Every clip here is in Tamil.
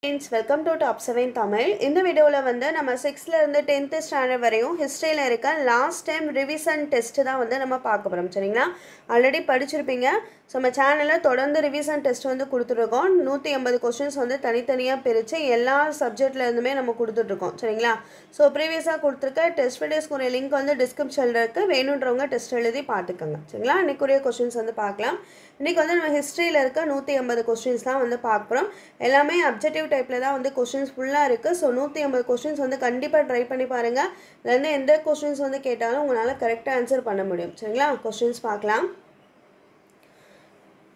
Friends, welcome to Top 7 Tamil. இந்த வீடியோல வந்து நம்ம 6th ல இருந்து 10th ஸ்டாண்டர்ட் வரையும் ஹிஸ்டரியில இருக்க லாஸ்ட் டைம் ரிவிஷன் டெஸ்ட் தான் வந்து நம்ம பார்க்க போறோம். சரிங்களா? ஆல்ரெடி படிச்சிருப்பீங்க. சோ நம்ம சேனல்ல தொடர்ந்து ரிவிஷன் டெஸ்ட் வந்து கொடுத்துட்டு இருக்கோம். 180 क्वेश्चंस வந்து தனித்தனியா பிரிச்சு எல்லா சப்ஜெக்ட்ல இருந்துமே நம்ம கொடுத்துட்டு இருக்கோம். சரிங்களா? சோ ப்ரீவியஸா கொடுத்திருக்க டெஸ்ட் வீடியோஸ்க்கு லிங்க் வந்து டிஸ்கிரிப்ஷன்ல இருக்கு. வேணும்ன்றவங்க டெஸ்ட் எழுதி பாத்துக்கங்க. சரிங்களா? இன்னைக்குரிய क्वेश्चंस வந்து பார்க்கலாம். இன்னைக்கு வந்து நம்ம ஹிஸ்டரியில இருக்க 180 क्वेश्चंस தான் வந்து பார்க்க போறோம். எல்லாமே அப்ஜெக்டிவ் டைப்ல தான் வந்து क्वेश्चंस ஃபுல்லா இருக்கு. சோ 180 क्वेश्चंस வந்து கண்டிப்பா ட்ரை பண்ணி பாருங்க. இதுல இருந்து எந்த क्वेश्चंस வந்து கேட்டாலும் உங்களால கரெக்ட்டா ஆன்சர் பண்ண முடியும். சரிங்களா? क्वेश्चंस பார்க்கலாம்.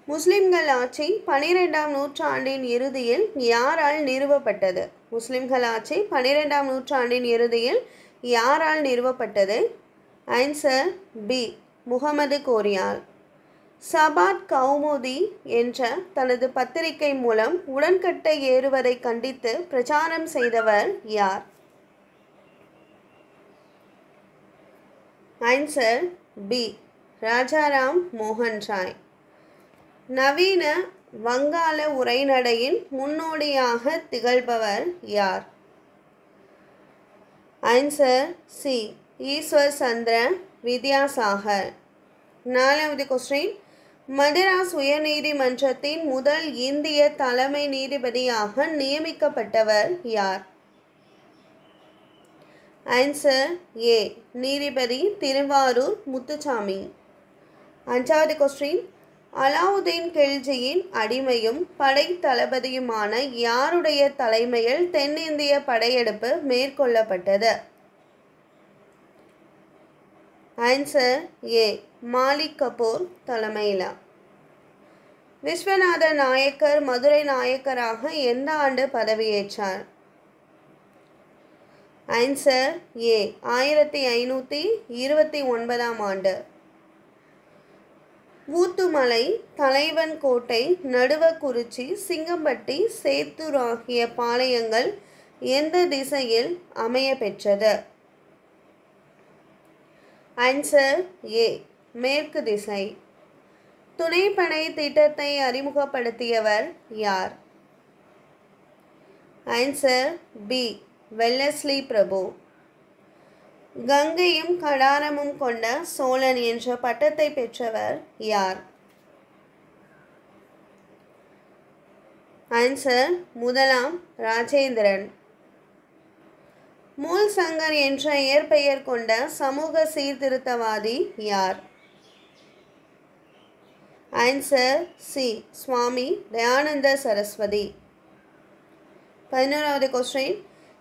முஸ்லிம்கள் ஆட்சி 12ஆம் நூற்றாண்டின் இறுதியில் யாரால் நிறுவப்பட்டது? முஸ்லிம்கள் ஆட்சி 12ஆம் நூற்றாண்டின் இறுதியில் யாரால் நிறுவப்பட்டது? ஆன்சர் பி முகமது கோரியால். சபாத் கௌமுதி என்ற தனது பத்திரிகை மூலம் உடன்கட்டை ஏறுவதை கண்டித்து பிரச்சாரம் செய்தவர் யார்? ஆன்சர் பி ராஜாராம் மோகன் ராய். நவீன வங்காள உரைநடையின் முன்னோடியாக திகழ்பவர் யார்? ஆன்சர் சி ஈஸ்வர் சந்திர வித்யாசாகர். 4வது क्वेश्चन, மதராஸ் உயர்நீதிமன்றத்தின் முதல் இந்திய தலைமை நீதிபதியாக நியமிக்கப்பட்டவர் யார்? ஆன்சர் ஏ நீதிபதி திருவாரூர் முத்துசாமி. 5வது क्वेश्चन, அலாவுதீன் கில்ஜியின் அடிமையும் படை தளபதியுமான யாருடைய தலைமையில் தென்னிந்திய படையெடுப்பு மேற்கொள்ளப்பட்டது? ஆன்சர் ஏ மாலிக் கபூர் தலைமையில். விஸ்வநாத நாயக்கர் மதுரை நாயக்கராக எந்த ஆண்டு பதவியேற்றார்? ஆன்சர் ஏ 1529ஆம் ஆண்டு. ஊத்துமலை, தலைவன் கோட்டை, நடுவக்குறிச்சி, சிங்கம்பட்டி, சேத்தூர் ஆகிய பாளையங்கள் எந்த திசையில் அமைய பெற்றது? ஆன்சர் ஏ மேற்கு திசை. துணைப்படை திட்டத்தை அறிமுகப்படுத்தியவர் யார்? ஆன்சர் பி வெல்லஸ்லி பிரபு. கங்கையும் கடாரமும் கொண்ட சோழன் என்ற பட்டத்தை பெற்றவர் யார்? ஆன்சர் முதலாம் ராஜேந்திரன். மூல் சங்கர் என்ற இயற்பெயர் கொண்ட சமூக சீர்திருத்தவாதி யார்? ஆன்சர் சி சுவாமி தயானந்த சரஸ்வதி. 11வது क्वेश्चन,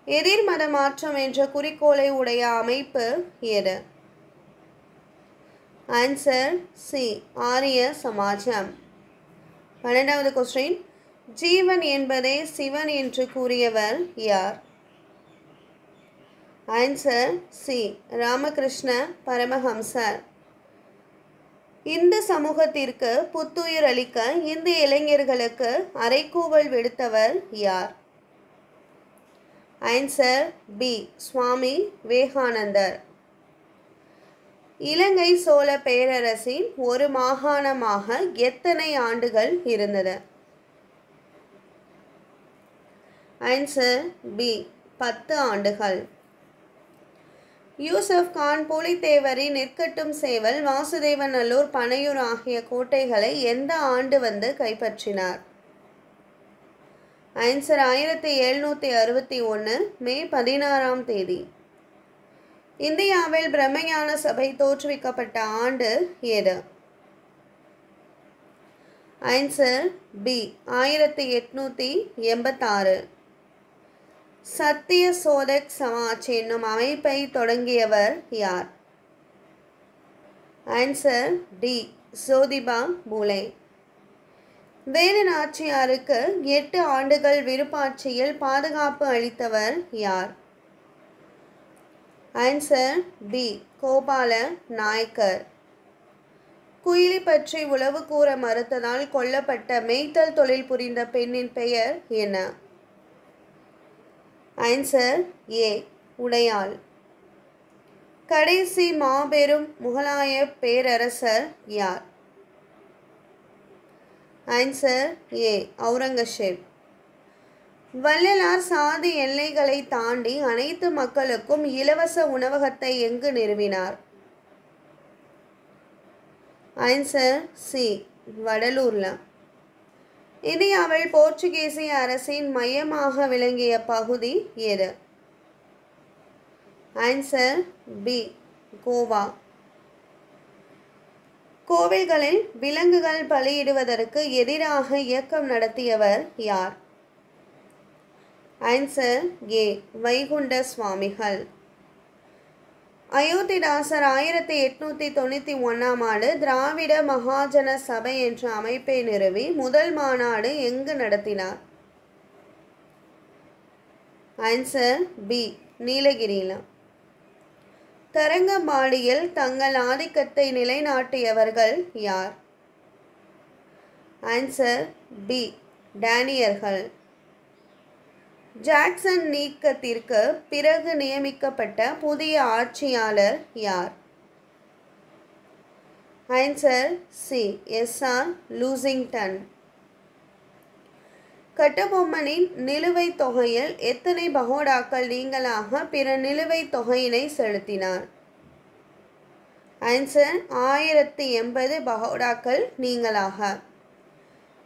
எதிர்மத மாற்றம் என்ற குறிக்கோளை உடைய அமைப்பு எது? ஆன்சர் சி ஆரிய சமாஜம். 12வது क्वेश्चन, ஜீவன் என்பதே சிவன் என்று கூறியவர் யார்? ஆன்சர் சி ராமகிருஷ்ண பரமஹம்சர். இந்து சமூகத்திற்கு புத்துயிர் அளிக்க இந்திய இளைஞர்களுக்கு அறைகூவல் விடுத்தவர் யார்? ஆன்சர் பி சுவாமி விவேகானந்தர். இலங்கை சோழ பேரரசின் ஒரு மாகாணமாக எத்தனை ஆண்டுகள் இருந்தது? ஆன்சர் பி 10 ஆண்டுகள். யூசப் கான் பூலித்தேவரின் நெற்கட்டும் சேவல், வாசுதேவநல்லூர், பனையூர் ஆகிய கோட்டைகளை எந்த ஆண்டு வந்து கைப்பற்றினார்? ஆன்சர் 1761 மே 16ஆம் தேதி. இந்தியாவில் பிரம்மஞான சபை தோற்றுவிக்கப்பட்ட ஆண்டு எது? Answer B 1886. சத்திய சோதக் சமாஜ் என்னும் அமைப்பை தொடங்கியவர் யார்? Answer D Jyotiba Phule. வேலு நாச்சியாருக்கு 8 ஆண்டுகள் விருப்பாட்சியில் பாதுகாப்பு அளித்தவர் யார்? Answer B Gopala Nayakkar. குயிலி பற்றி உளவு கூற மறுத்ததால் கொல்லப்பட்ட மேய்த்தல் தொழில் புரிந்த பெண்ணின் பெயர் என்ன? ஆன்சர் ஏ உடையாள். கடைசி மாபெரும் முகலாய பேரரசர் யார்? ஆன்சர் ஏ அவுரங்கசீப். வள்ளலார் சாதி எல்லைகளை தாண்டி அனைத்து மக்களுக்கும் இலவச உணவகத்தை எங்கு நிறுவினார்? ஆன்சர் சி, வடலூர்ல. இந்தியாவில் போர்ச்சுகீசிய அரசின் மையமாக விளங்கிய பகுதி எது? Answer B, Goa. கோவில்களில் விலங்குகள் பலியிடுவதற்கு எதிராக இயக்கம் நடத்தியவர் யார்? ஆன்சர் ஏ, வைகுண்ட சுவாமிகள். அயோத்திதாசர் 1891 ஆண்டு திராவிட மகாஜன சபை என்ற அமைப்பை நிறுவி முதல் மாநாடு எங்கு நடத்தினார்? ஆன்சர் பி, நீலகிரியில. தரங்கம்பாடியில் தங்கள் ஆதிக்கத்தை நிலைநாட்டியவர்கள் யார்? ஆன்சர் பி, டேனியர்கள். ஜாக்சன் நீக்கத்திற்கு பிறகு நியமிக்கப்பட்ட புதிய ஆட்சியாளர் யார்? Answer C, S R. லூசிங்டன். கட்டபொம்மனின் நிலுவைத் தொகையில் எத்தனை பகோடாக்கள் நீங்களாக பிற நிலுவைத் தொகையினை செலுத்தினார்? ஆன்சர் 1080 பகோடாக்கள் நீங்களாக.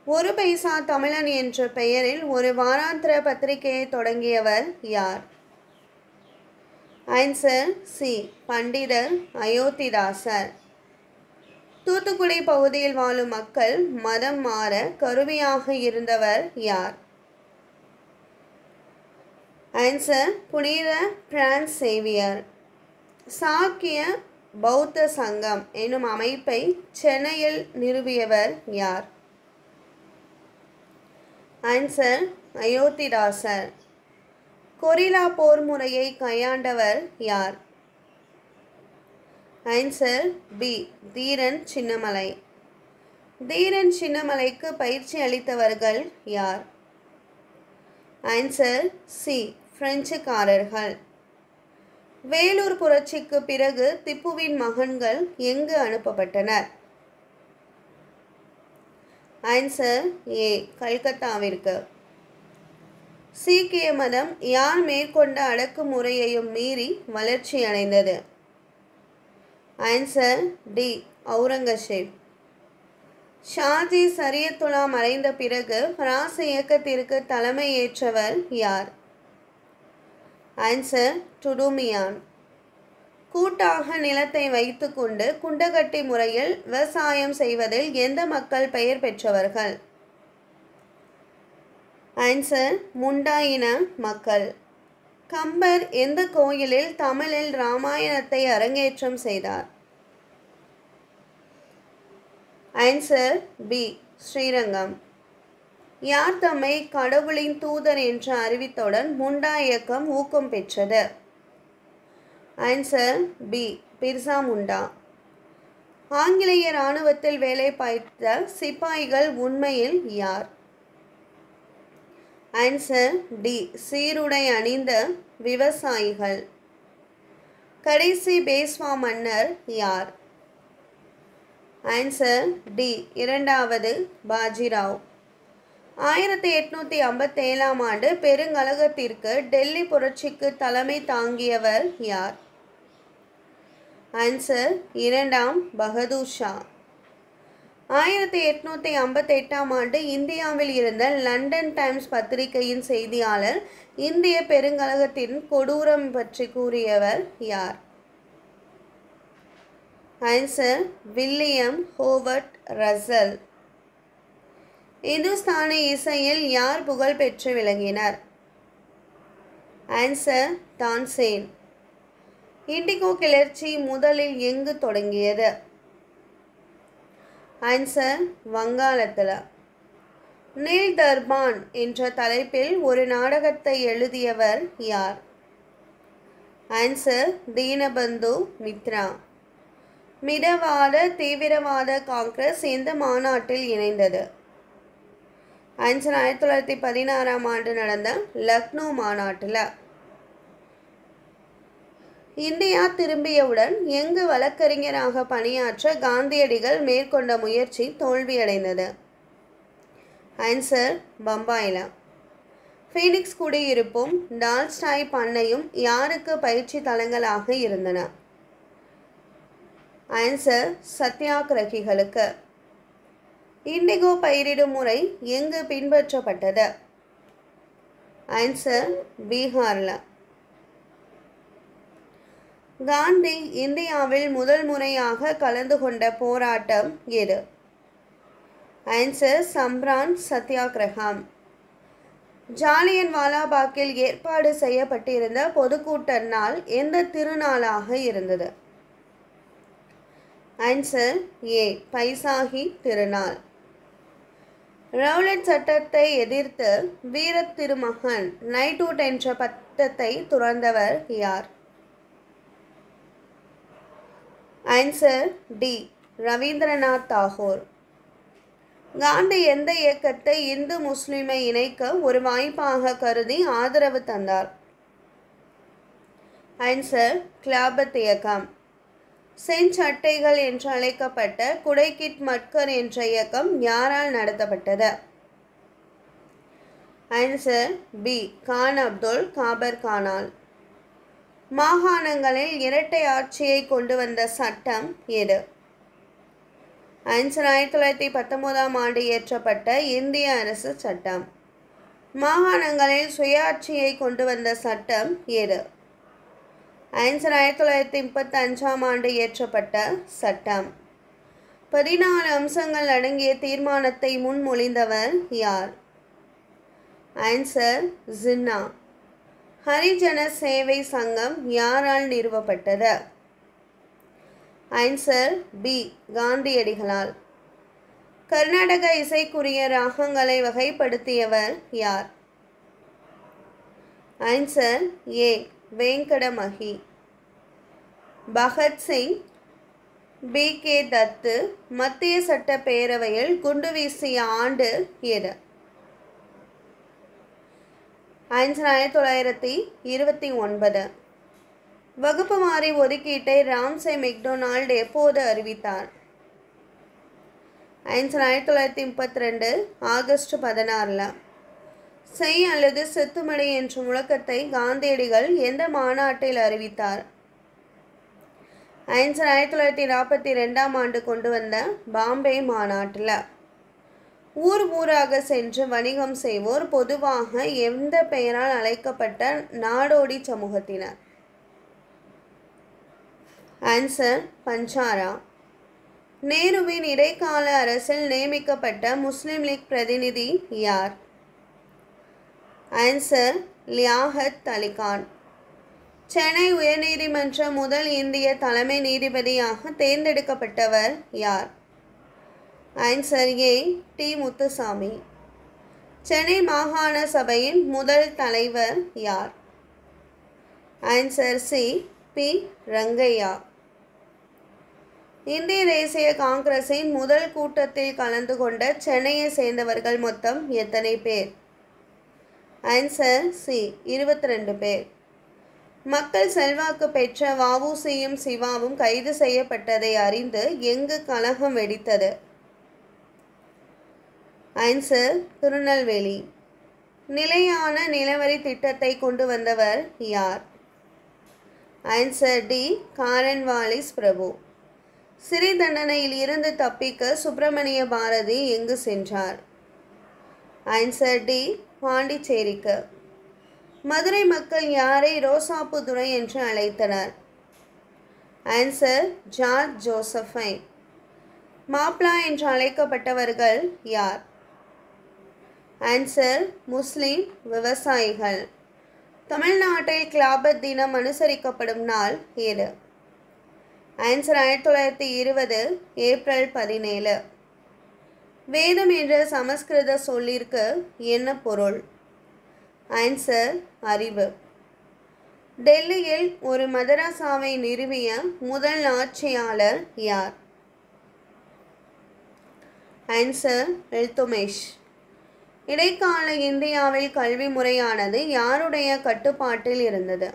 ஒரு பைசா தமிழன் என்ற பெயரில் ஒரு வாராந்திர பத்திரிகையை தொடங்கியவர் யார்? ஆன்சர் சி, பண்டிதர் அயோத்திதாசர். தூத்துக்குடி பகுதியில் வாழும் மக்கள் மதம் மாற கருவியாக இருந்தவர் யார்? ஆன்சர் புனித பிரான்ஸ் சேவியர். சாக்கிய பௌத்த சங்கம் எனும் அமைப்பை சென்னையில் நிறுவியவர் யார்? ஆன்சர் அயோத்திதாசர். கொரில்லா போர் முறையை கையாண்டவர் யார்? Answer B, Dheeran Chinnamalai. தீரன் சின்னமலைக்கு பயிற்சி அளித்தவர்கள் யார்? Answer C, பிரெஞ்சுக்காரர்கள். வேலூர் புரட்சிக்கு பிறகு திப்புவின் மகன்கள் எங்கு அனுப்பப்பட்டனர்? Answer A, கல்கத்தாவிற்கு. சீக்கிய மதம் யார் மேற்கொண்ட அடக்குமுறையையும் மீறி வளர்ச்சி அடைந்தது? Answer D, Aurangzeb. ஷாஜி சரியத்துல்லா மறைந்த பிறகு பிராஸ் இயக்கத்திற்கு தலைமை ஏற்றவர் யார்? ஆன்சர் டுடுமியான். கூட்டாக நிலத்தை வைத்துக்கொண்டு குண்டகட்டி முறையில் விவசாயம் செய்வதில் எந்த மக்கள் பெயர் பெற்றவர்கள்? ஆன்சர் முண்டா இன மக்கள். கம்பர் எந்த கோயிலில் தமிழில் இராமாயணத்தை அரங்கேற்றம் செய்தார்? Answer B, Srirangam. யார் தம்மை கடவுளின் தூதர் என்று அறிவித்தவுடன் முண்டா இயக்கம் ஊக்கம் பெற்றது? Answer B, Birsa Munda. ஆங்கிலேய இராணுவத்தில் வேலை பார்த்த சிப்பாய்கள் உண்மையில் யார்? ஆன்சர் டி, சீருடை அணிந்த விவசாயிகள். கடைசி பேஸ்வா மன்னர் யார்? ஆன்சர் டி, இரண்டாவது பாஜிராவ். 1857 ஆண்டு பெருங்கலகத்திற்கு டெல்லி புரட்சிக்கு தலைமை தாங்கியவர் யார்? ஆன்சர் இரண்டாம் பகதூர் ஷா. 1858 ஆண்டு இந்தியாவில் இருந்த லண்டன் டைம்ஸ் பத்திரிகையின் செய்தியாளர் இந்திய பெருங்கலகத்தின் கொடூரம் பற்றி கூறியவர் யார்? Answer William Howard Russell. Hindustani இசையில் யார் புகழ் பெற்று விளங்கினர்? ஆன்சர் தான்சேன். இண்டிகோ கிளர்ச்சி முதலில் எங்கு தொடங்கியது? ஆன்சர் வங்காளத்தில். நீல் தர்பான் என்ற தலைப்பில் ஒரு நாடகத்தை எழுதியவர் யார்? ஆன்சர் தீனபந்து மித்ரா. மிதவாத தீவிரவாத காங்கிரஸ் எந்த மாநாட்டில் இணைந்தது? ஆன்சர் 1916 ஆண்டு நடந்த லக்னோ மாநாட்டில். இந்தியா திரும்பியவுடன் எங்கு வழக்கறிஞராக பணியாற்ற காந்தியடிகள் மேற்கொண்ட முயற்சி தோல்வியடைந்தது? ஆன்சர் பம்பாயில். ஃபீனிக்ஸ் குடியிருப்பும் டால்ஸ்டாய் பண்ணையும் யாருக்கு பயிற்சி தலங்களாக இருந்தன? ஆன்சர் சத்தியாகிரகிகளுக்கு. இண்டிகோ பயிரிடும் முறை எங்கு பின்பற்றப்பட்டது? ஆன்சர் பீகாரில். காந்தி இந்தியாவில் முதல் முறையாக கலந்து கொண்ட போராட்டம் எது? ஆன்சர் சம்ரான் சத்தியாகிரகம். ஜாலியன் வாலாபாக்கில் ஏற்பாடு செய்யப்பட்டிருந்த பொதுக்கூட்ட நாள் எந்த திருநாளாக இருந்தது? ஆன்சர் ஏ பைசாகி திருநாள். ரவுலட் சட்டத்தை எதிர்த்து வீர திருமகன் நைட்வுட் என்ற பட்டத்தை துறந்தவர் யார்? Answer D Rabindranath Tagore. காந்தி எந்த இயக்கத்தை இந்து முஸ்லிமை இணைக்க ஒரு வாய்ப்பாக கருதி ஆதரவு தந்தார்? ஆன்சர் கிலாபத் இயக்கம். செஞ்சட்டைகள் என்று அழைக்கப்பட்ட குடைக்கிட் மட்கர் என்ற இயக்கம் யாரால் நடத்தப்பட்டது? Answer B Khan Abdul காபர் கானால். மாகாணங்களில் இரட்டை ஆட்சியை கொண்டு வந்த சட்டம் எது? ஆன்சர் 1919ஆம் ஆண்டு இயற்றப்பட்ட இந்திய அரசு சட்டம். மாகாணங்களில் சுயாட்சியை கொண்டு வந்த சட்டம் எது? ஆன்சர் 1935ஆம் ஆண்டு இயற்றப்பட்ட சட்டம். 14 அம்சங்கள் அடங்கிய தீர்மானத்தை முன்மொழிந்தவர் யார்? ஆன்சர் ஜின்னா. ஹரிஜன சேவை சங்கம் யாரால் நிறுவப்பட்டது? Answer B காந்தியடிகளால். கர்நாடக இசைக்குரிய ராகங்களை வகைப்படுத்தியவர் யார்? ஆன்சர் ஏ வெங்கடமகி. பகத்சிங் பி.கே. தத்து மத்திய சட்டப்பேரவையில் குண்டு வீசிய ஆண்டு எது? ஆன்சர் 1929. வகுப்பு மாறி ஒதுக்கீட்டை ராம்சே மெக்டொனால்டு எப்போது அறிவித்தார்? Answer 1932 August 16. செய் அல்லது செத்துமடை என்ற முழக்கத்தை காந்தியடிகள் எந்த மாநாட்டில் அறிவித்தார்? ஆன்சர் 1942ஆம் ஆண்டு கொண்டு வந்த பாம்பே மாநாட்டில். ஊர் ஊராக சென்று வணிகம் செய்வோர் பொதுவாக எந்த பெயரால் அழைக்கப்பட்ட நாடோடி சமூகத்தினர்? ஆன்சர் பஞ்சாரா. நேருவின் இடைக்கால அரசில் நியமிக்கப்பட்ட முஸ்லிம் லீக் பிரதிநிதி யார்? ஆன்சர் லியாகத் அலிகான். சென்னை உயர்நீதிமன்ற முதல் இந்திய தலைமை நீதிபதியாக தேர்ந்தெடுக்கப்பட்டவர் யார்? Answer A T Muthusamy. சென்னை மாகாண சபையின் முதல் தலைவர் யார்? Answer C P Rangaiah. இந்திய தேசிய காங்கிரசின் முதல் கூட்டத்தில் கலந்து கொண்ட சென்னையை சேர்ந்தவர்கள் மொத்தம் எத்தனை பேர்? ஆன்சர் சி 22 பேர். மக்கள் செல்வாக்கு பெற்ற வ.உ.சி.யும் சிவாவும் கைது செய்யப்பட்டதை அறிந்து எங்கு கலகம் வெடித்தது? ஆன்சர் திருநெல்வேலி. நிலையான நிலவரி திட்டத்தை கொண்டு வந்தவர் யார்? ஆன்சர் டி காரன்வாலிஸ் பிரபு. சிறை தண்டனையில் இருந்து தப்பிக்க சுப்பிரமணிய பாரதி எங்கு சென்றார்? ஆன்சர் டி பாண்டிச்சேரிக்கு. மதுரை மக்கள் யாரை ரோசாப்பு துரை என்று அழைத்தனர்? Answer George ஜோசஃபை. மாப்ளா என்று அழைக்கப்பட்டவர்கள் யார்? ஆன்சர் முஸ்லிம் விவசாயிகள். தமிழ்நாட்டில் கிலாபத் தினம் அனுசரிக்கப்படும் நாள் எது? Answer 1920 April 17. வேதம் என்ற சமஸ்கிருத சொல்லிற்கு என்ன பொருள்? ஆன்சர் அறிவு. டெல்லியில் ஒரு மதரசாவை நிறுவிய முதல் ஆட்சியாளர் யார்? ஆன்சர் இல்துத்மிஷ். இடைக்கால இந்தியாவில் கல்வி முறையானது யாருடைய கட்டுப்பாட்டில் இருந்தது?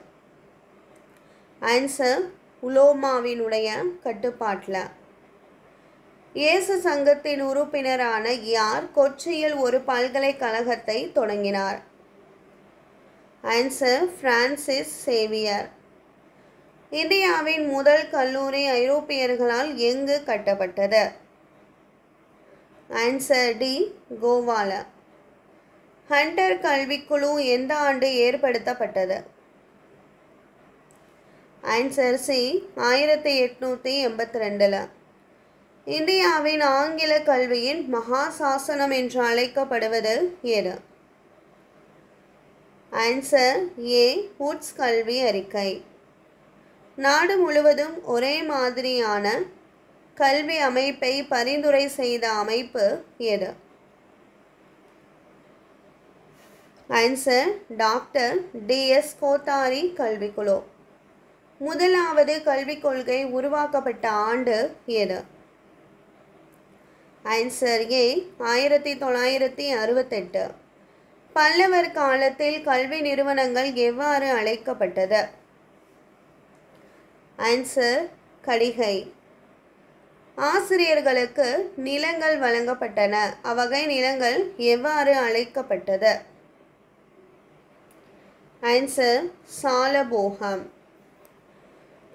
ஆன்சர் உலோமாவினுடைய கட்டுப்பாட்டில். இயேசு சங்கத்தின் உறுப்பினரான யார் கொச்சியில் ஒரு பல்கலைக்கழகத்தை தொடங்கினார்? Answer Francis Xavier. இந்தியாவின் முதல் கல்லூரி ஐரோப்பியர்களால் எங்கு கட்டப்பட்டது? ஆன்சர் டி கோவால. ஹண்டர் கல்விக்குழு எந்த ஆண்டு ஏற்படுத்தப்பட்டது? Answer C 1882. இந்தியாவின் ஆங்கில கல்வியின் மகா சாசனம் என்று அழைக்கப்படுவது எது? ஆன்சர் ஏ வுட்ஸ் கல்வி அறிக்கை. நாடு முழுவதும் ஒரே மாதிரியான கல்வி அமைப்பை பரிந்துரை செய்த அமைப்பு எது? ஆன்சர் டாக்டர் டிஎஸ் கோத்தாரி கல்விக்குழு. முதலாவது கல்விக் கொள்கை உருவாக்கப்பட்ட ஆண்டு எது? Answer A 1968. பல்லவர் காலத்தில் கல்வி நிறுவனங்கள் எவ்வாறு அழைக்கப்பட்டது? ஆன்சர் கடிகை. ஆசிரியர்களுக்கு நிலங்கள் வழங்கப்பட்டன. அவ்வகை நிலங்கள் எவ்வாறு அழைக்கப்பட்டது? ஆன்சர் சாலபோகம்.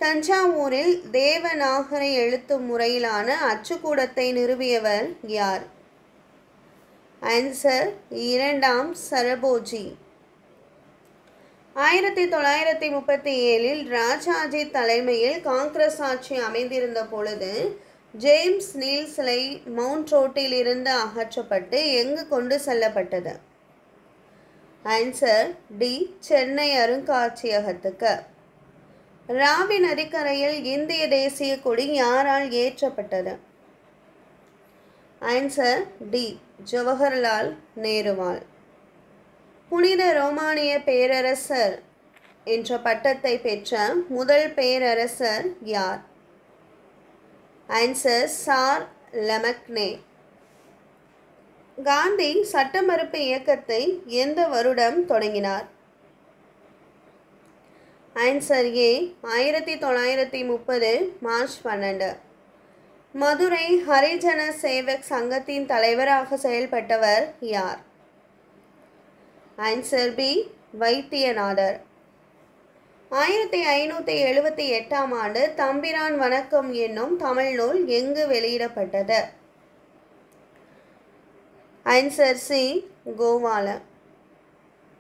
தஞ்சாவூரில் தேவநாகரி எழுத்து முறையிலான அச்சுக்கூடத்தை நிறுவியவர் யார்? ஆன்சர் இரண்டாம் சரபோஜி. 1937 ராஜாஜி தலைமையில் காங்கிரஸ் ஆட்சி அமைந்திருந்த பொழுது ஜேம்ஸ் நீல் சிலை மவுண்ட் ரோட்டில் இருந்து அகற்றப்பட்டு எங்கு கொண்டு செல்லப்பட்டது? ஆன்சர் டி சென்னை அருங்காட்சியகத்துக்கு. ராவி நதிக்கரையில் இந்திய தேசிய கொடி யாரால் ஏற்றப்பட்டது? ஆன்சர் டி ஜவஹர்லால் நேருவால். புனித ரோமானிய பேரரசர் என்ற பட்டத்தை பெற்ற முதல் பேரரசர் யார்? Answer sir லெமக்னே. காந்தி சட்ட மறுப்பு இயக்கத்தை எந்த வருடம் தொடங்கினார்? Answer A 1930 March 12. மதுரை ஹரிஜன சேவக் சங்கத்தின் தலைவராக செயல்பட்டவர் யார்? Answer B Vaidyanathar. 1578 ஆண்டு தம்பிரான் வணக்கம் என்னும் தமிழ் நூல் எங்கு வெளியிடப்பட்டது? ஆன்சர் சி கோவால.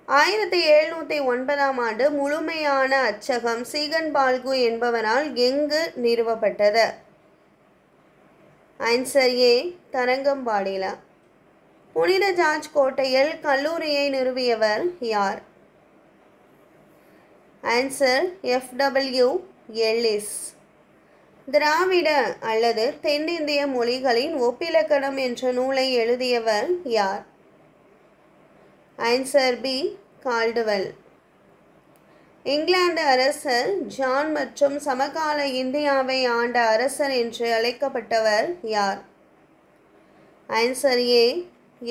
1709 ஆண்டு முழுமையான அச்சகம் சீகன் பால்கு என்பவரால் எங்கு நிறுவப்பட்டது? ஆன்சர் ஏ தரங்கம்பாடியில. புனித ஜார்ஜ் கோட்டையில் கல்லூரியை நிறுவியவர் யார்? ஆன்சர் எஃப்.டபிள்யூ. எல்லிஸ். திராவிட அல்லது தென்னிந்திய மொழிகளின் ஒப்பிலக்கணம் என்ற நூலை எழுதியவர் யார்? Answer B Caldwell. இங்கிலாந்து அரசர் ஜான் மற்றும் சமகால இந்தியாவை ஆண்ட அரசர் என்று அழைக்கப்பட்டவர் யார்? Answer A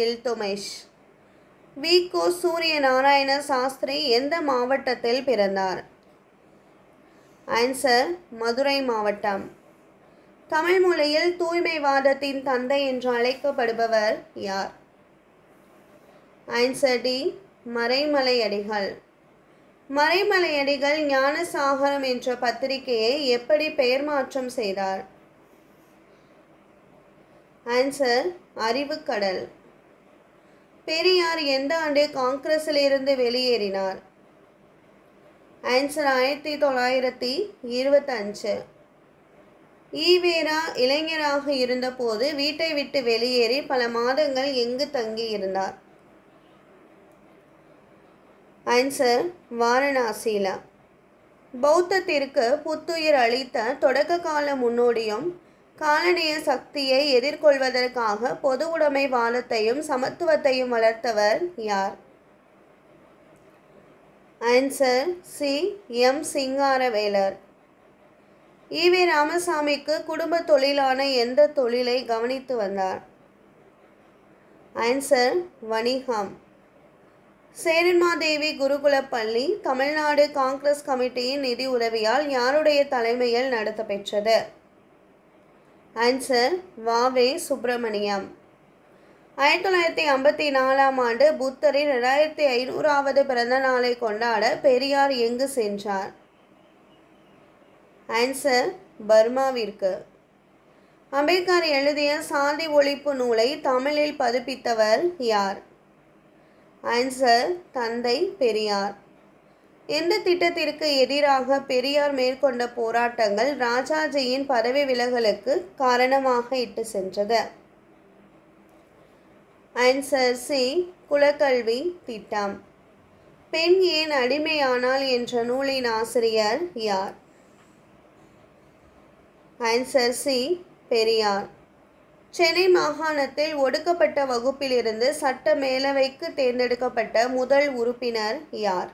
Iltutmish. We go Surya Narayana Shastri எந்த மாவட்டத்தில் பிறந்தார்? ஆன்சர் மதுரை மாவட்டம். தமிழ் மொழியில் தூய்மைவாதத்தின் தந்தை என்று அழைக்கப்படுபவர் யார்? Answer D Maraimalai Adigal. மறைமலையடிகள் ஞானசாகரம் என்ற பத்திரிகையை எப்படி பெயர் மாற்றம் செய்தார்? ஆன்சர் அறிவுக்கடல். பெரியார் எந்த ஆண்டு காங்கிரஸில் இருந்து வெளியேறினார்? ஆன்சர் 1925. ஈவேரா இளைஞராக இருந்தபோது வீட்டை விட்டு வெளியேறி பல மாதங்கள் எங்கு தங்கியிருந்தார்? ஆன்சர் வாரணாசியில. பௌத்தத்திற்கு புத்துயிர் அளித்த தொடக்க கால முன்னோடியும் காலனிய சக்தியை எதிர்கொள்வதற்காக பொது உடைமைவாதத்தையும் சமத்துவத்தையும் வளர்த்தவர் யார்? Answer C M Singaravelar. E V ராமசாமிக்கு குடும்ப தொழிலான எந்த தொழிலை கவனித்து வந்தார்? ஆன்சர் வணிகம். சேரன்மாதேவி குருகுல பள்ளி தமிழ்நாடு காங்கிரஸ் கமிட்டியின் நிதி உதவியால் யாருடைய தலைமையில் நடத்தப்பெற்றது? ஆன்சர் வாவே சுப்பிரமணியம். 1954ஆம் ஆண்டு புத்தரின் 2500வது பிறந்த நாளை கொண்டாட பெரியார் எங்கு சென்றார்? ஆன்சர் பர்மாவிற்கு. அம்பேத்கர் எழுதிய சாதி ஒழிப்பு நூலை தமிழில் பதிப்பித்தவர் யார்? ஆன்சர் தந்தை பெரியார். எந்த திட்டத்திற்கு எதிராக பெரியார் மேற்கொண்ட போராட்டங்கள் ராஜாஜியின் பதவி விலகலுக்கு காரணமாக இட்டு சென்றது? ஆன்சர் சி குலக்கல்வி திட்டம். பெண் ஏன் அடிமையானாள் என்ற நூலின் ஆசிரியர் யார்? Answer C Periyar. சென்னை மாகாணத்தில் ஒடுக்கப்பட்ட வகுப்பிலிருந்து சட்ட மேலவைக்கு தேர்ந்தெடுக்கப்பட்ட முதல் உறுப்பினர் யார்?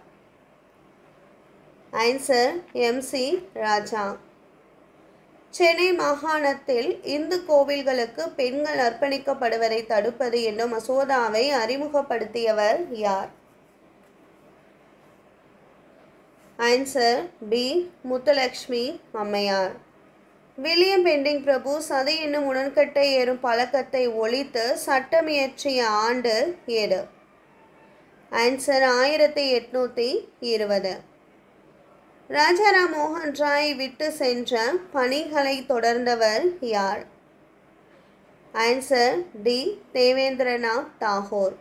ஆன்சர் MC ராஜா. சென்னை மாகாணத்தில் இந்து கோவில்களுக்கு பெண்கள் அர்ப்பணிக்கப்படுவதை தடுப்பது என்னும் மசோதாவை அறிமுகப்படுத்தியவர் யார்? ஆன்சர் பி முத்துலட்சுமி அம்மையார். வில்லியம் பெண்டிங் பிரபு சதி என்னும் உடன்கட்டை ஏறும் பழக்கத்தை ஒழித்து சட்டம் இயற்றிய ஆண்டு ஏது? ஆன்சர் 1820. ராஜாராம் மோகன் ராய் விட்டு சென்ற பணிகளை தொடர்ந்தவர் யார்? Answer D Debendranath Tagore.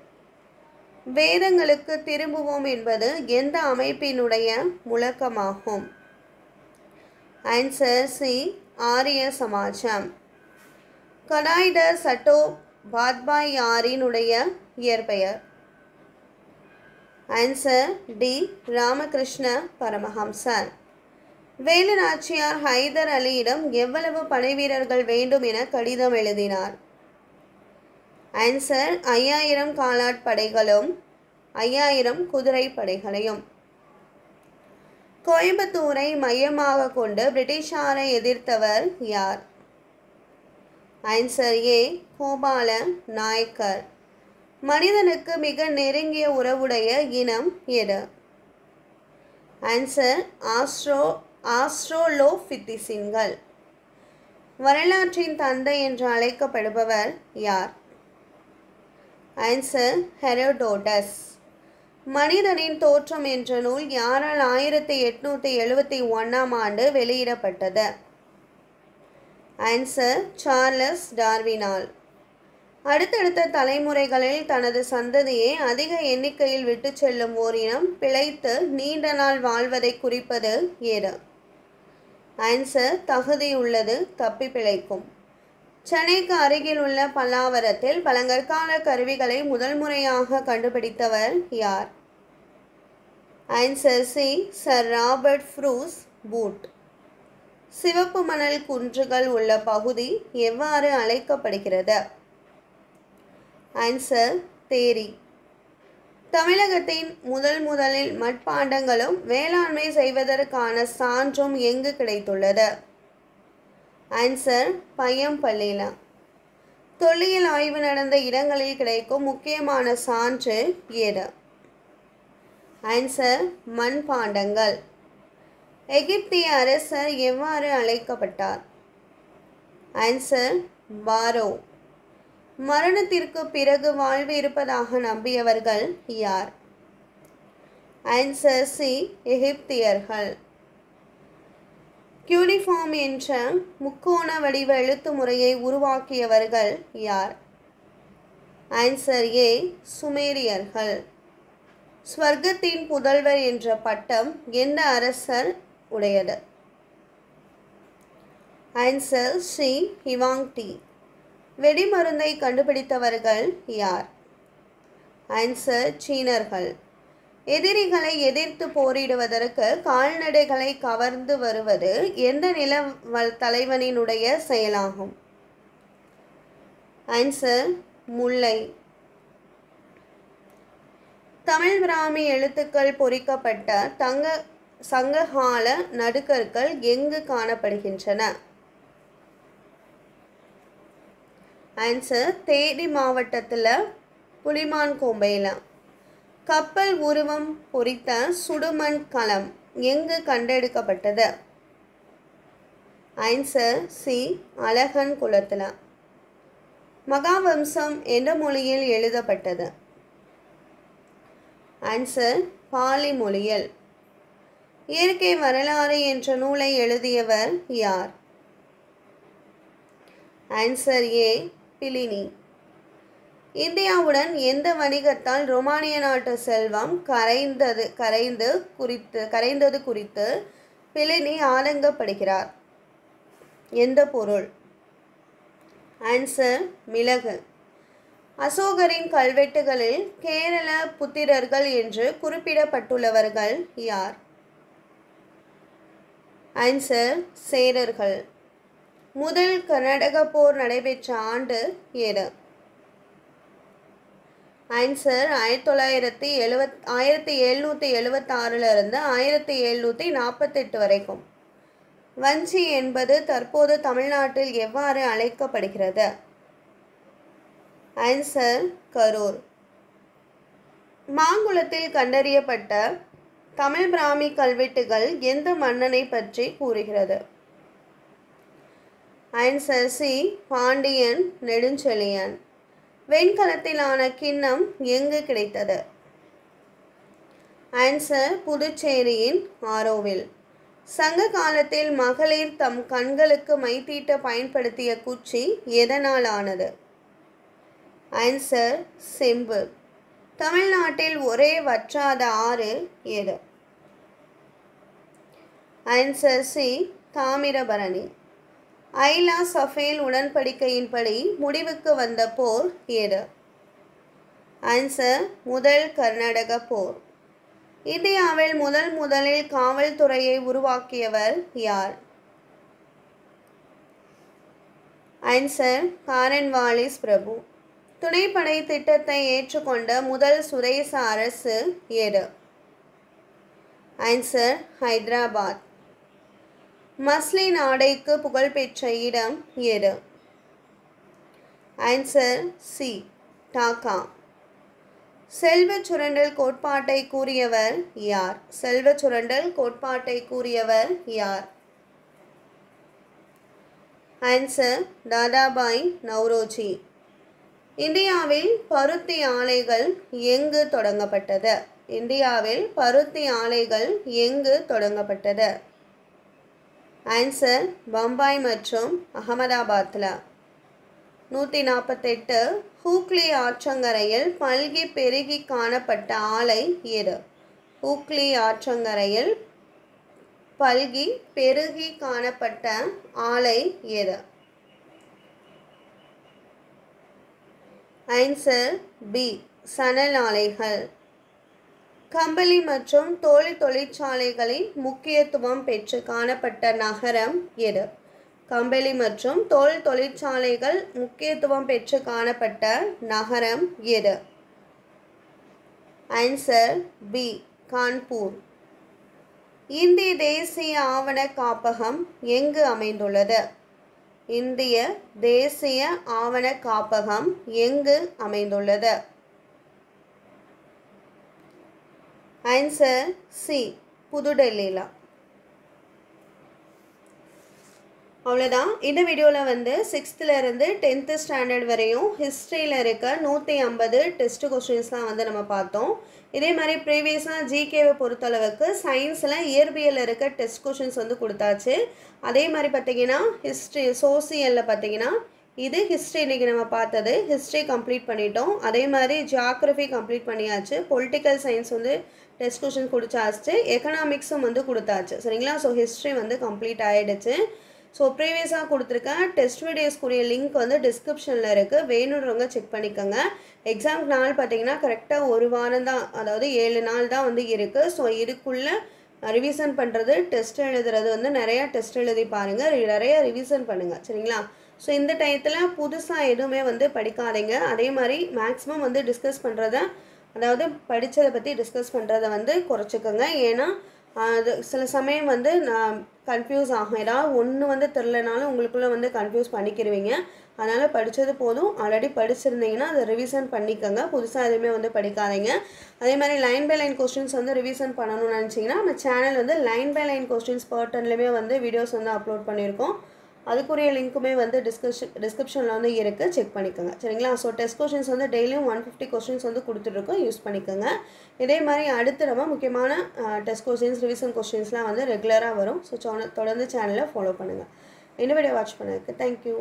வேதங்களுக்கு திரும்புவோம் என்பது எந்த அமைப்பினுடைய முழக்கமாகும்? ஆன்சர் சி ஆரிய சமாஜம். கடாய்டர் சட்டோ பாத்பாய் யாரினுடைய இயற்பெயர்? ஆன்சர் டி ராமகிருஷ்ண பரமஹம்சர். வேலு நாச்சியார் ஹைதர் அலியிடம் எவ்வளவு படைவீரர்கள் வேண்டும் என கடிதம் எழுதினார்? ஆன்சர் 5000 காலாட்படைகளும் 5000 குதிரை படைகளையும். கோயம்புத்தூரை மையமாக கொண்டு பிரிட்டிஷாரை எதிர்த்தவர் யார்? Answer A Gopala Nayakkar. மனிதனுக்கு மிக நெருங்கிய உறவுடைய இனம் எது? Answer Australopithecines. வரலாற்றின் தந்தை என்று அழைக்கப்படுபவர் யார்? Answer Herodotus. மனிதனின் தோற்றம் என்ற நூல் யாரால் 1871ஆம் ஆண்டு வெளியிடப்பட்டது? ஆன்சர் சார்லஸ் டார்வினால். அடுத்தடுத்த தலைமுறைகளில் தனது சந்ததியை அதிக எண்ணிக்கையில் விட்டு செல்லும் ஓரினம் பிழைத்து நீண்ட நாள் வாழ்வதை குறிப்பது ஏது? ஆன்சர் தகுதியுள்ளது தப்பி பிழைக்கும். சென்னைக்கு அருகில் உள்ள பல்லாவரத்தில் பழங்கற்கால கருவிகளை முதல் முறையாக கண்டுபிடித்தவர் யார்? Answer C sir Robert ஃப்ரூஸ் boot. சிவப்பு மணல் குன்றுகள் உள்ள பகுதி எவ்வாறு அழைக்கப்படுகிறது? ஆன்சர் தேரி. தமிழகத்தின் முதலில் மட்பாண்டங்களும் வேளாண்மை செய்வதற்கான சான்றும் எங்கு கிடைத்துள்ளது? ஆன்சர் பையம்பள்ளியில. தொல்லியல் ஆய்வு நடந்த இடங்களில் கிடைக்கும் முக்கியமான சான்று ஏது? ஆன்சர் மண்பாண்டங்கள். எகிப்திய அரசர் எவ்வாறு அழைக்கப்பட்டார்? Answer pharaoh. மரணத்திற்கு பிறகு வாழ்வு இருப்பதாக நம்பியவர்கள் யார்? ஆன்சர் சி எகிப்தியர்கள். யூனிஃபார்ம் என்ற முக்கோண வடிவ எழுத்து முறையை உருவாக்கியவர்கள் யார்? ஆன்சர் ஏ சுமேரியர்கள். ஸ்வர்க்கத்தின் புதல்வர் என்ற பட்டம் எந்த அரசர் உடையது? Answer C ஹிவாங்டி. வெடிமருந்தை கண்டுபிடித்தவர்கள் யார்? ஆன்சர் சீனர்கள். எதிரிகளை எதிர்த்து போரிடுவதற்கு கால்நடைகளை கவர்ந்து வருவது எந்த நில தலைவனினுடைய செயலாகும்? ஆன்சர் முல்லை. தமிழ் பிராமி எழுத்துக்கள் பொறிக்கப்பட்ட சங்ககால நடுக்கற்கள் எங்கு காணப்படுகின்றன? ஆன்சர் தேனி மாவட்டத்தில் புலிமான் கோம்பையில். கப்பல் உருவம் பொறித்த சுடுமண் களம் எங்கு கண்டெடுக்கப்பட்டது? ஆன்சர் சி அழகன் குளத்தில். மகாவம்சம் எந்த மொழியில் எழுதப்பட்டது? ஆன்சர் பாலி மொழியில். இயற்கை வரலாறு என்ற நூலை எழுதியவர் யார்? ஆன்சர் ஏ பிலினி. இந்தியாவுடன் எந்த வணிகத்தால் ரோமானிய நாட்டு செல்வம் கரைந்தது குறித்து பிலினி ஆதங்கப்படுகிறார்? எந்த பொருள்? ஆன்சர் மிளகு. அசோகரின் கல்வெட்டுகளில் கேரள புத்திரர்கள் என்று குறிப்பிடப்பட்டுள்ளவர்கள் யார்? ஆன்சர் சேரர்கள். முதல் கர்நாடக போர் நடைபெற்ற ஆண்டு எது? ஆன்சர் 1776 1748 வரைக்கும். வஞ்சி என்பது தற்போது தமிழ்நாட்டில் எவ்வாறு அழைக்கப்படுகிறது? ஆன்சர் கரூர். மாங்குளத்தில் கண்டறியப்பட்ட தமிழ் பிராமி கல்வெட்டுகள் எந்த மன்னனை பற்றி கூறுகிறது? Answer C Pandiyan Nedunchezhiyan. வெண்கலத்திலான கிண்ணம் எங்கு கிடைத்தது? ஆன்சர் புதுச்சேரியின் ஆரோவில். சங்க காலத்தில் மகளிர் தம் கண்களுக்கு மைத்தீட்ட பயன்படுத்திய குச்சி எதனால் ஆனது? ஆன்சர் செம்பு. தமிழ்நாட்டில் ஒரே வற்றாத ஆறு எது? Answer C Thamirabarani. Aix-la-Chapelle உடன்படிக்கையின்படி முடிவுக்கு வந்த போர் எது? ஆன்சர் முதல் கர்நாடக போர். இந்தியாவில் முதலில் காவல்துறையை உருவாக்கியவர் யார்? ஆன்சர் காரன்வாலிஸ் பிரபு. துணைப்படை திட்டத்தை ஏற்றுக்கொண்ட முதல் சுதேச அரசு எது? ஆன்சர் ஹைதராபாத். மஸ்லின் ஆடைக்கு புகழ்பெற்ற இடம் எது? Answer C Dhaka. செல்வச் சுரண்டல் கோட்பாட்டை கூறியவர் யார்? செல்வச் சுரண்டல் கோட்பாட்டை கூறியவர் யார்? ஆன்சர் தாதாபாய் நவ்ரோஜி. இந்தியாவில் பருத்தி ஆலைகள் எங்கு தொடங்கப்பட்டது? இந்தியாவில் பருத்தி ஆலைகள் எங்கு தொடங்கப்பட்டது? ஆன்சர் பம்பாய் மற்றும் அகமதாபாத்தில். 148 ஹூக்ளி ஆற்றங்கரையில் பல்கி பெருகி காணப்பட்ட ஆலை எது? ஹூக்ளி ஆற்றங்கரையில் பல்கி பெருகி காணப்பட்ட ஆலை எது? ஆன்சர் பி சணல் ஆலைகள். கம்பளி மற்றும் தோல் தொழிற்சாலைகளின் முக்கியத்துவம் பெற்று காணப்பட்ட நகரம் எது? கம்பளி மற்றும் தோல் தொழிற்சாலைகள் முக்கியத்துவம் பெற்று காணப்பட்ட நகரம் எது? Answer B Kanpur. இந்திய தேசிய ஆவண காப்பகம் எங்கு அமைந்துள்ளது? இந்திய தேசிய ஆவண காப்பகம் எங்கு அமைந்துள்ளது? ஆன்சர் சி புதுடெல்லியில். அவ்வளோதான். இந்த வீடியோவில் வந்து 6th இருந்து 10th ஸ்டாண்டர்ட் வரையும் ஹிஸ்ட்ரியில் இருக்க 150 டெஸ்ட் கொஸ்டின்ஸ் தான் வந்து நம்ம பார்த்தோம். இதே மாதிரி ப்ரீவியஸாக ஜிகேவை பொறுத்தளவுக்கு சயின்ஸில் இயற்பியலில் இருக்க டெஸ்ட் கொஸ்டின்ஸ் வந்து கொடுத்தாச்சு. அதே மாதிரி பார்த்திங்கன்னா சோசியலில் பார்த்திங்கன்னா இது ஹிஸ்ட்ரி இன்றைக்கி நம்ம பார்த்தது ஹிஸ்ட்ரி கம்ப்ளீட் பண்ணிட்டோம். அதே மாதிரி ஜியாகிரஃபி கம்ப்ளீட் பண்ணியாச்சு. பொலிட்டிக்கல் சயின்ஸ் வந்து டெஸ்ட் கொஸ்டின் கொடுத்தாச்சு. எக்கனாமிக்ஸும் வந்து கொடுத்தாச்சு. சரிங்களா? ஸோ ஹிஸ்ட்ரி வந்து கம்ப்ளீட் ஆகிடுச்சு. ஸோ ப்ரீவியஸாக கொடுத்துருக்க டெஸ்ட் வீடியோஸ்க்குரிய லிங்க் வந்து டிஸ்கிரிப்ஷனில் இருக்குது. வேணுன்றவங்க செக் பண்ணிக்கோங்க. எக்ஸாம்க்கு நாள் பார்த்திங்கன்னா கரெக்டாக ஒரு வாரம் தான், அதாவது 7 நாள் தான் வந்து இருக்குது. ஸோ இதுக்குள்ளே ரிவிஷன் பண்ணுறது, டெஸ்ட் எழுதுறது வந்து நிறையா டெஸ்ட் எழுதி பாருங்கள், நிறையா ரிவிஷன் பண்ணுங்கள். சரிங்களா? ஸோ இந்த டயத்தில் புதுசாக எதுவுமே வந்து படிக்காதீங்க. அதே மாதிரி மேக்ஸிமம் வந்து டிஸ்கஸ் பண்ணுறத, அதாவது படித்ததை பற்றி டிஸ்கஸ் பண்ணுறதை வந்து குறைச்சிக்கோங்க. ஏன்னா அது சில சமயம் வந்து நான் கன்ஃபியூஸ் ஆகும். ஏதாவது ஒன்று வந்து தெரிலனாலும் உங்களுக்குள்ளே வந்து கன்ஃபியூஸ் பண்ணிக்கிடுவீங்க. அதனால் படித்தது போதும். ஆல்ரெடி படிச்சிருந்தீங்கன்னா அதை ரிவிஷன் பண்ணிக்கோங்க. புதுசாக எதுவுமே வந்து படிக்காதீங்க. அதே மாதிரி லைன் பை லைன் கொஸ்டின்ஸ் வந்து ரிவிஷன் பண்ணணும்னு நினச்சிங்கன்னா நம்ம சேனல் வந்து லைன் பை லைன் கொஸ்டின்ஸ் பர்டன்லேயுமே வந்து வீடியோஸ் வந்து அப்லோட் பண்ணியிருக்கோம். அதுக்குரிய லிங்க்குமே வந்து டிஸ்கிரிப்ஷனில் வந்து இருக்குது, செக் பண்ணிக்கோங்க சரிங்களா. ஸோ டெஸ்ட் கொஷின்ஸ் வந்து டெய்லியும் 150 கொஷின்ஸ் வந்து கொடுத்துட்ருக்கோம், யூஸ் பண்ணிக்கோங்க. இதே மாதிரி அடுத்து நம்ம முக்கியமான டெஸ்ட் கொஷின்ஸ் ரிவிஷன் கொஷின்ஸ்லாம் வந்து ரெகுலராக வரும். ஸோ தொடர்ந்து சேனலை ஃபாலோ பண்ணுங்கள். இந்த வீடியோ வாட்ச் பண்ணதுக்கு தேங்க்யூ.